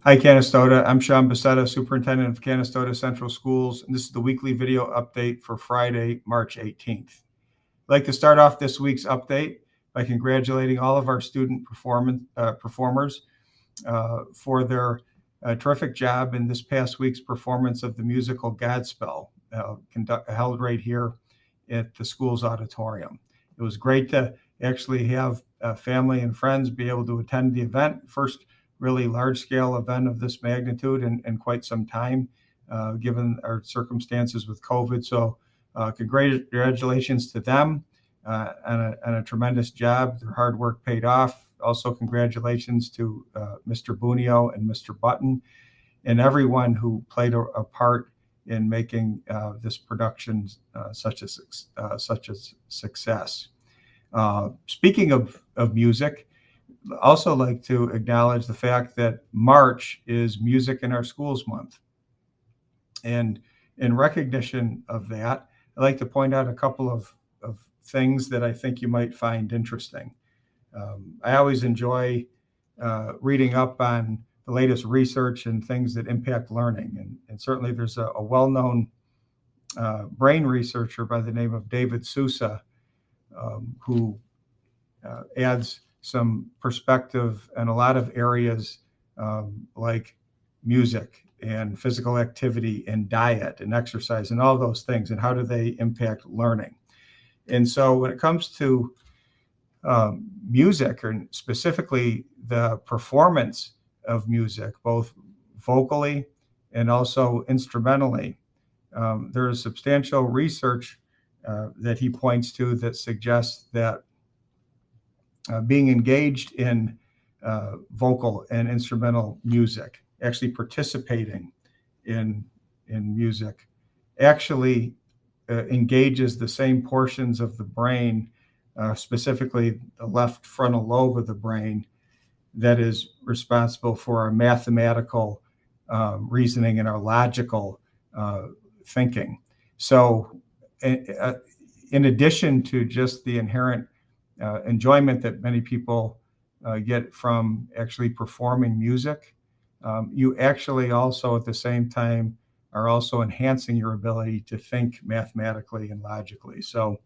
Hi, Canastota. I'm Sean Becerra, Superintendent of Canastota Central Schools, and this is the weekly video update for Friday, March 18th. I'd like to start off this week's update by congratulating all of our student performers for their terrific job in this past week's performance of the musical Godspell, held right here at the school's auditorium. It was great to actually have family and friends be able to attend the event. First really large-scale event of this magnitude in quite some time, given our circumstances with COVID. So congratulations to them on a tremendous job. Their hard work paid off. Also, congratulations to Mr. Bunio and Mr. Button and everyone who played a part in making this production such a success. Speaking of music, also like to acknowledge the fact that March is Music in Our Schools Month. And in recognition of that, I'd like to point out a couple of things that I think you might find interesting. I always enjoy reading up on the latest research and things that impact learning. And certainly there's a well-known brain researcher by the name of David Sousa who adds some perspective in a lot of areas like music and physical activity and diet and exercise and all those things, and how do they impact learning. And so when it comes to music, or specifically the performance of music, both vocally and also instrumentally, there is substantial research that he points to that suggests that being engaged in vocal and instrumental music, actually participating in music, actually engages the same portions of the brain, specifically the left frontal lobe of the brain, that is responsible for our mathematical reasoning and our logical thinking. So in addition to just the inherent enjoyment that many people get from actually performing music, you actually also at the same time are also enhancing your ability to think mathematically and logically. So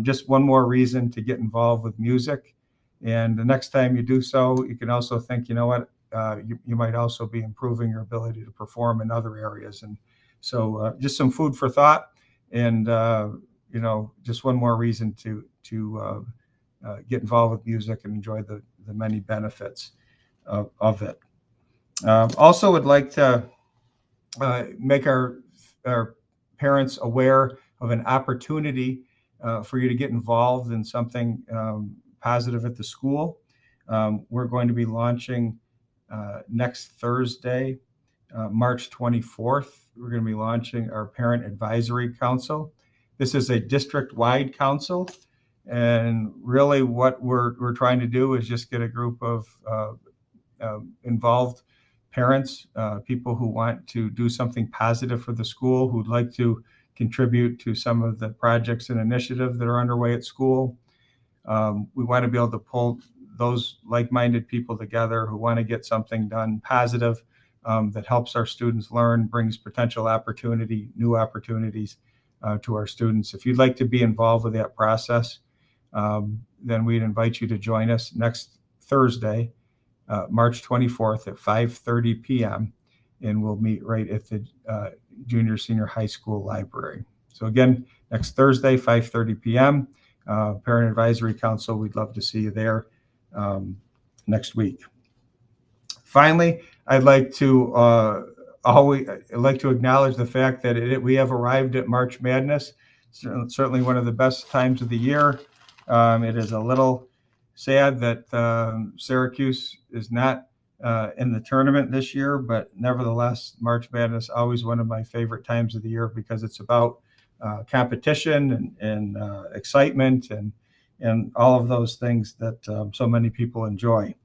just one more reason to get involved with music. And the next time you do so, you can also think, you know what, you might also be improving your ability to perform in other areas. And so just some food for thought, and just one more reason to get involved with music and enjoy the many benefits of it. Also would like to make our parents aware of an opportunity for you to get involved in something positive at the school. We're going to be launching next Thursday, March 24th. We're going to be launching our Parent Advisory Council. This is a district-wide council. And really what we're trying to do is just get a group of involved parents, people who want to do something positive for the school, who'd like to contribute to some of the projects and initiatives that are underway at school. We want to be able to pull those like-minded people together who want to get something done positive that helps our students learn, brings potential opportunity, new opportunities to our students. If you'd like to be involved with that process, then we'd invite you to join us next Thursday, March 24th at 5:30 p.m. And we'll meet right at the junior senior high school library. So again, next Thursday, 5:30 p.m. Parent Advisory Council, we'd love to see you there next week. Finally, I'd like to acknowledge the fact that we have arrived at March Madness. Certainly one of the best times of the year. It is a little sad that Syracuse is not in the tournament this year, but nevertheless, March Madness always one of my favorite times of the year because it's about competition and excitement and all of those things that so many people enjoy.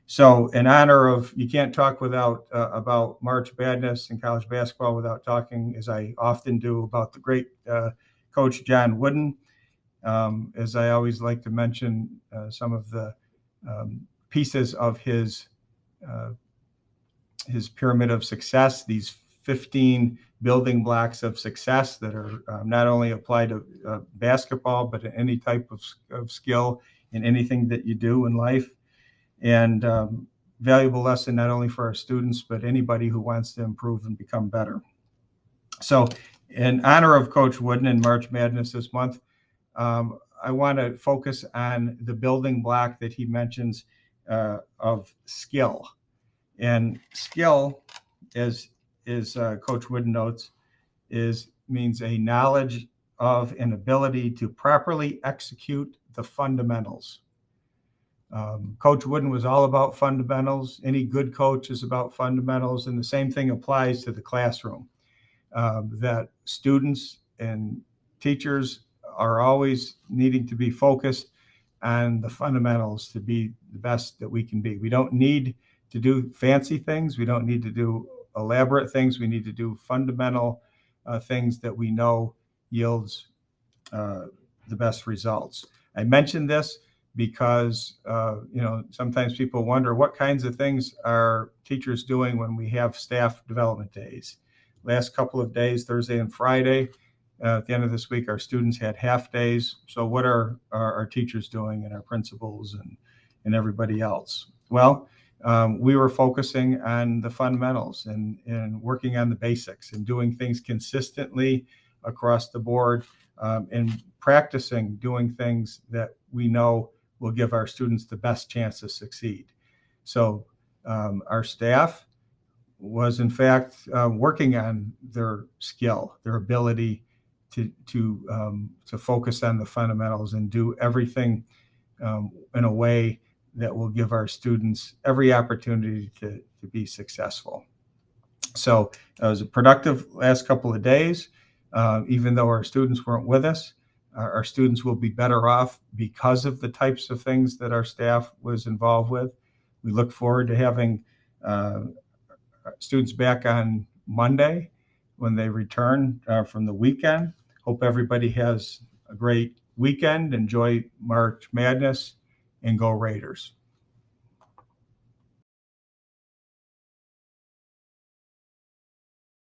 So in honor of, you can't talk about March Madness and college basketball without talking, as I often do, about the great Coach John Wooden. As I always like to mention some of the pieces of his his pyramid of success, these 15 building blocks of success that are not only applied to basketball, but to any type of skill in anything that you do in life. And valuable lesson not only for our students, but anybody who wants to improve and become better. So in honor of Coach Wooden and March Madness this month, I want to focus on the building block that he mentions of skill. And skill, as Coach Wooden notes, means a knowledge of an ability to properly execute the fundamentals. Coach Wooden was all about fundamentals. Any good coach is about fundamentals, and the same thing applies to the classroom. That students and teachers are always needing to be focused on the fundamentals to be the best that we can be. We don't need to do fancy things. We don't need to do elaborate things. We need to do fundamental things that we know yields the best results. I mentioned this because sometimes people wonder what kinds of things are teachers doing when we have staff development days. Last couple of days, Thursday and Friday, at the end of this week, our students had half days. So what are our teachers doing, and our principals and everybody else? Well, we were focusing on the fundamentals and working on the basics and doing things consistently across the board, and practicing doing things that we know will give our students the best chance to succeed. So our staff was in fact working on their skill, their ability to focus on the fundamentals and do everything in a way that will give our students every opportunity to be successful. So it was a productive last couple of days. Even though our students weren't with us, our students will be better off because of the types of things that our staff was involved with. We look forward to having students back on Monday when they return from the weekend. Hope everybody has a great weekend. Enjoy March Madness, and go Raiders.